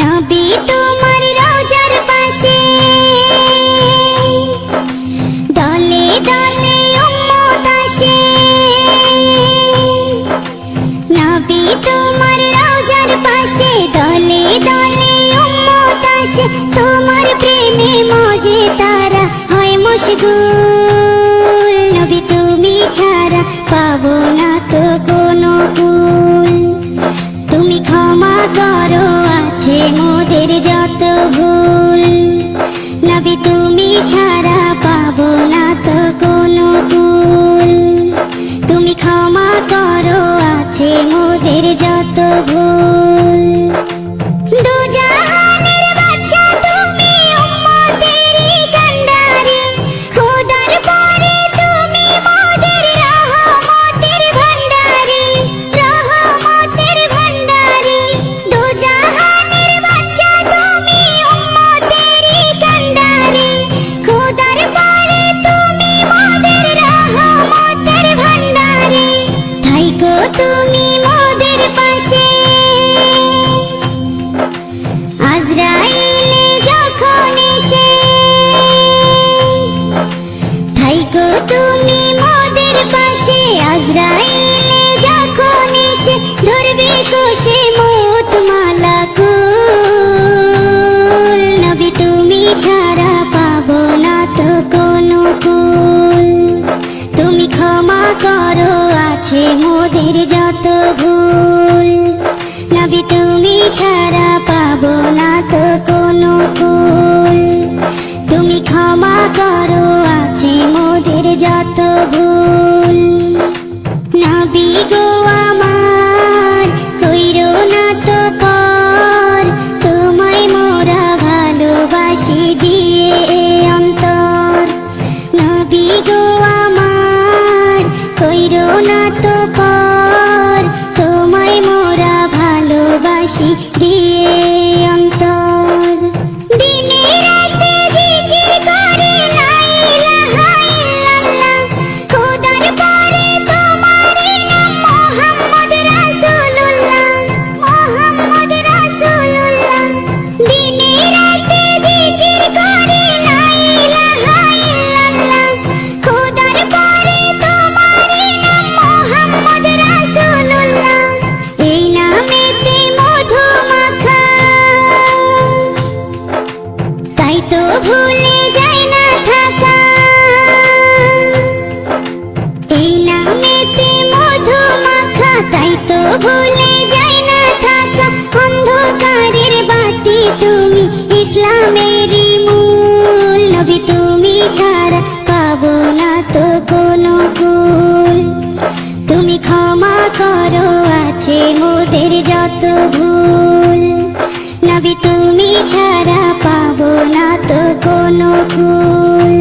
নবী তোমার রওজার পাশে দলে দলে উম্মত আসে। নবী তোমার রওজার পাশে দলে দলে উম্মত আসে। তোমার প্রেমে মজে তারা হয় মশগুল। নবী তুমি ছাড়া পাবো না তো কোনো কুল। তুমি ক্ষমা করো আছে মোদের যত ভুল। নবী তুমি ছাড়া পাবো না তো কোনো কুল। তুমি ক্ষমা করো আছে মোদের যত ভুল। দুজাহানের বাদশা তুমি উম্মতেরই কান্ডারি। খোদার পরে তুমি মোদের রহমতের ভান্ডারি, রহমতের ভান্ডারি। দুজাহানের বাদশা তুমি উম্মতেরই কান্ডারি। খোদার পরে তুমি মোদের রহমতের ভান্ডারি। থাইকো তুমি মোদের পাশে আজরাইলে যখন এসে। থাইকো তুমি মোদের পাশে আজরাইলে যখন এসে। ধরবে কোষে মউত মালাকুল। নবী তুমি ছাড়া পাবো না তো কোনো কুল। তুমি ক্ষমা করো আছে মোদের যত ভুল। নবী তুমি ছাড়া পাবো না তো কোনো কুল। তুমি ক্ষমা করো আছে মোদের যত ভুল। নবী গো আমার কইরো না তো পর। তোমায় মোরা ভালোবাসি দিয়ে এ অন্তর। নবী গো আমার কইরো না তো পর। তোমায় মোরা ভালোবাসি দিয়ে অন্তর। দিনে রাতে জিকির করে লা ইলাহা ইল্লাল্লাহ। খোদার পরে তোমারই নাম মুহাম্মদ রাসূলুল্লাহ, মুহাম্মদ রাসূলুল্লাহ। দিনে রাতে জিকির করে লা ইলাহা ইল্লাল্লাহ। খোদার পরে তোমারই নাম মুহাম্মদ রাসূলুল্লাহ। এই নামেতে মধু মাখা তাই তো ভুলে যায় না থাকা। এই নামেতে মধু মাখা তাই তো ভুলে যায় না থাকা। অন্ধকারের বাতি তুমি ইসলামেরই মূল। নবী তুমি ছাড়া পাবো না তো কোনো কুল। তুমি ক্ষমা করো আছে মোদের যত ভুল। নবী তুমি ছাড়া পাবো না তো কোনো কুল।